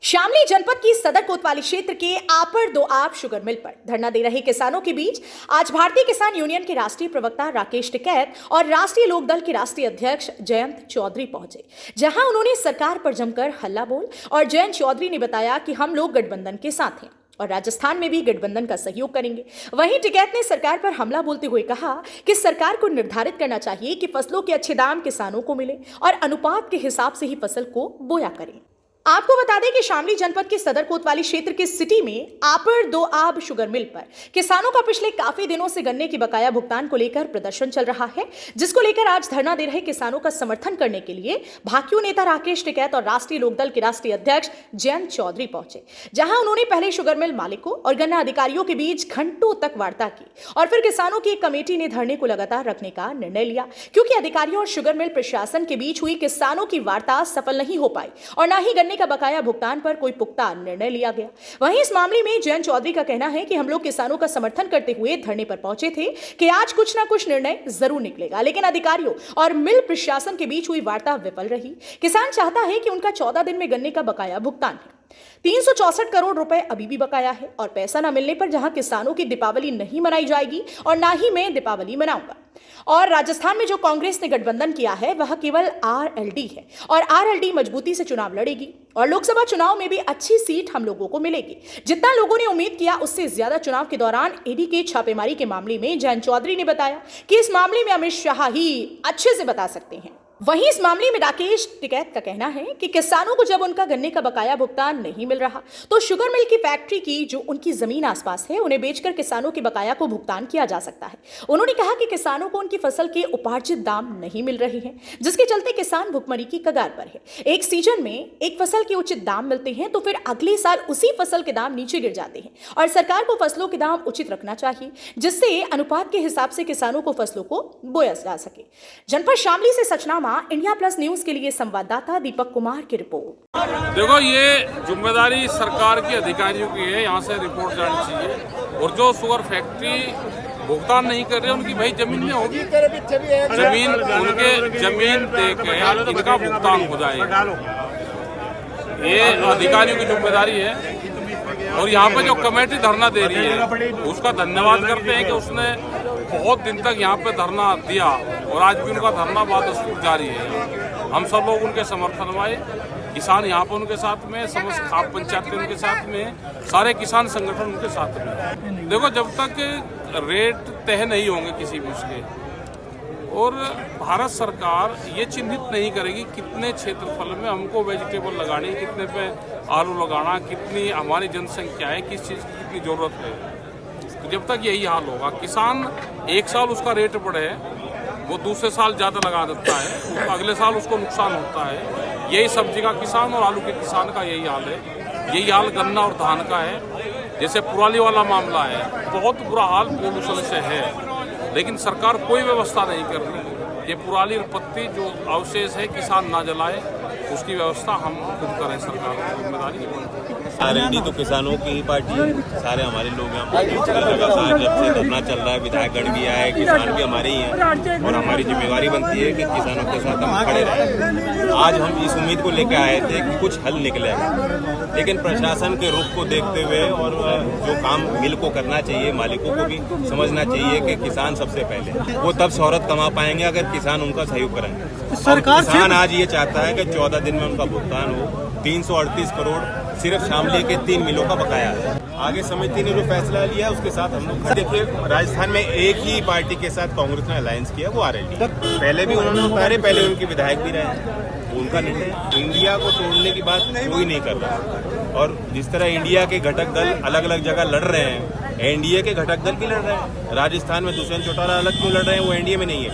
शामली जनपद की सदर कोतवाली क्षेत्र के आपड़ दो आप शुगर मिल पर धरना दे रहे किसानों के बीच आज भारतीय किसान यूनियन के राष्ट्रीय प्रवक्ता राकेश टिकैत और राष्ट्रीय लोकदल के राष्ट्रीय अध्यक्ष जयंत चौधरी पहुंचे, जहां उन्होंने सरकार पर जमकर हल्ला बोल और जयंत चौधरी ने बताया कि हम लोग गठबंधन के साथ हैं और राजस्थान में भी गठबंधन का सहयोग करेंगे। वहीं टिकैत ने सरकार पर हमला बोलते हुए कहा कि सरकार को निर्धारित करना चाहिए कि फसलों के अच्छे दाम किसानों को मिले और अनुपात के हिसाब से ही फसल को बोया करें। आपको बता दें कि शामली जनपद के सदर कोतवाली क्षेत्र के सिटी में आपड़ दो आब शुगर मिल पर किसानों का पिछले काफी दिनों से गन्ने की बकाया भुगतान को लेकर प्रदर्शन चल रहा है, जिसको लेकर आज धरना दे रहे किसानों का समर्थन करने के लिए भाकियू नेता राकेश टिकैत और राष्ट्रीय लोकदल के राष्ट्रीय अध्यक्ष जयंत चौधरी पहुंचे, जहां उन्होंने पहले शुगर मिल मालिकों और गन्ना अधिकारियों के बीच घंटों तक वार्ता की और फिर किसानों की एक कमेटी ने धरने को लगातार रखने का निर्णय लिया, क्योंकि अधिकारियों और शुगर मिल प्रशासन के बीच हुई किसानों की वार्ता सफल नहीं हो पाई और न ही गन्ने का बकाया भुगतान पर कोई पुख्ता निर्णय लिया गया। वहीं इस मामले में जयंत चौधरी का कहना है कि हम लोग किसानों का समर्थन करते हुए धरने पर पहुंचे थे कि आज कुछ ना कुछ निर्णय जरूर निकलेगा, लेकिन अधिकारियों और मिल प्रशासन के बीच हुई वार्ता विफल रही। किसान चाहता है कि उनका 14 दिन में गन्ने का बकाया भुगतान है। 364 करोड़ रुपए अभी भी बकाया है और पैसा न मिलने पर जहां किसानों की दीपावली नहीं मनाई जाएगी और ना ही मैं दीपावली मनाऊंगा। और राजस्थान में जो कांग्रेस ने गठबंधन किया है वह केवल आरएलडी है और आरएलडी मजबूती से चुनाव लड़ेगी और लोकसभा चुनाव में भी अच्छी सीट हम लोगों को मिलेगी। जितना लोगों ने उम्मीद किया उससे ज्यादा चुनाव के दौरान ईडी के छापेमारी के मामले में जयंत चौधरी ने बताया कि इस मामले में अमित शाह ही अच्छे से बता सकते हैं। वहीं इस मामले में राकेश टिकैत का कहना है कि किसानों को जब उनका गन्ने का बकाया भुगतान नहीं मिल रहा तो शुगर मिल की फैक्ट्री की जो उनकी जमीन आसपास है उन्हें बेचकर किसानों के बकाया को भुगतान किया जा सकता है। उन्होंने कहा कि किसानों को उनकी फसल के उपार्जित दाम नहीं मिल रहे हैं, जिसके चलते किसान भुखमरी की कगार पर है। एक सीजन में एक फसल के उचित दाम मिलते हैं तो फिर अगले साल उसी फसल के दाम नीचे गिर जाते हैं और सरकार को फसलों के दाम उचित रखना चाहिए, जिससे अनुपात के हिसाब से किसानों को फसलों को बोया जा सके। जनपद शामली से सचनामा इंडिया प्लस न्यूज के लिए संवाददाता दीपक कुमार की रिपोर्ट। देखो, ये जिम्मेदारी सरकार के अधिकारियों की है, यहाँ से रिपोर्ट जानी चाहिए। और जो शुगर फैक्ट्री भुगतान नहीं कर रहे उनकी भाई जमीन में होगी, जमीन उनके जमीन देकर इनका भुगतान हो जाएगा। ये अधिकारियों की जिम्मेदारी है। और यहाँ पे जो कमेटी धरना दे रही है उसका धन्यवाद करते हैं कि उसने बहुत दिन तक यहाँ पे धरना दिया और आज भी उनका धरना बदस्तूर जारी है। हम सब लोग उनके समर्थन में आए, किसान यहाँ पर उनके साथ में, समस्त खाप पंचायत उनके साथ में, सारे किसान संगठन उनके साथ में। देखो, जब तक रेट तय नहीं होंगे किसी भी उसके और भारत सरकार ये चिन्हित नहीं करेगी कितने क्षेत्रफल में हमको वेजिटेबल लगानी, कितने पे आलू लगाना, कितनी हमारी जनसंख्या है, किस चीज़ की कितनी ज़रूरत है, तो जब तक यही हाल होगा, किसान एक साल उसका रेट बढ़े वो दूसरे साल ज़्यादा लगा देता है, अगले साल उसको नुकसान होता है। यही सब्जी का किसान और आलू के किसान का यही हाल है। यही हाल गन्ना और धान का है। जैसे पुराली वाला मामला है, बहुत बुरा हाल पोल्यूशन से है, लेकिन सरकार कोई व्यवस्था नहीं कर रही। ये पुराली पत्ती जो अवशेष है किसान ना जलाए, उसकी व्यवस्था हम खुद करें, सरकार की जिम्मेदारी है। आरएलडी तो किसानों की ही पार्टी है, सारे हमारे लोग हैं। लगातार जब से धरना चल रहा है, विधायकगण भी आए, किसान भी हमारे ही हैं और हमारी जिम्मेवारी बनती है कि किसानों के साथ हम खड़े रहें। आज हम इस उम्मीद को लेकर आए थे कि कुछ हल निकलेगा, लेकिन प्रशासन के रुख को देखते हुए और जो काम मिल को करना चाहिए, मालिकों को भी समझना चाहिए कि किसान सबसे पहले, वो तब शोहरत कमा पाएंगे अगर किसान उनका सहयोग करेंगे। सरकार किसान आज ये चाहता है कि 14 दिन में उनका भुगतान हो। 338 करोड़ सिर्फ शामली के 3 मिलों का बकाया है। आगे समिति ने जो फैसला लिया उसके साथ हम लोग देखिए, राजस्थान में एक ही पार्टी के साथ कांग्रेस ने अलायंस किया, वो आरएलडी। पहले भी उन्होंने उतारे, पहले उनके विधायक भी रहे, उनका निर्णय। इंडिया को तोड़ने की बात कोई नहीं कर रहा और जिस तरह इंडिया के घटक दल अलग अलग जगह लड़ रहे हैं, एनडीए के घटक दल भी लड़ रहे हैं। राजस्थान में दुष्यंत चौटाला अलग क्यों लड़ रहे हैं, वो एनडीए में नहीं है।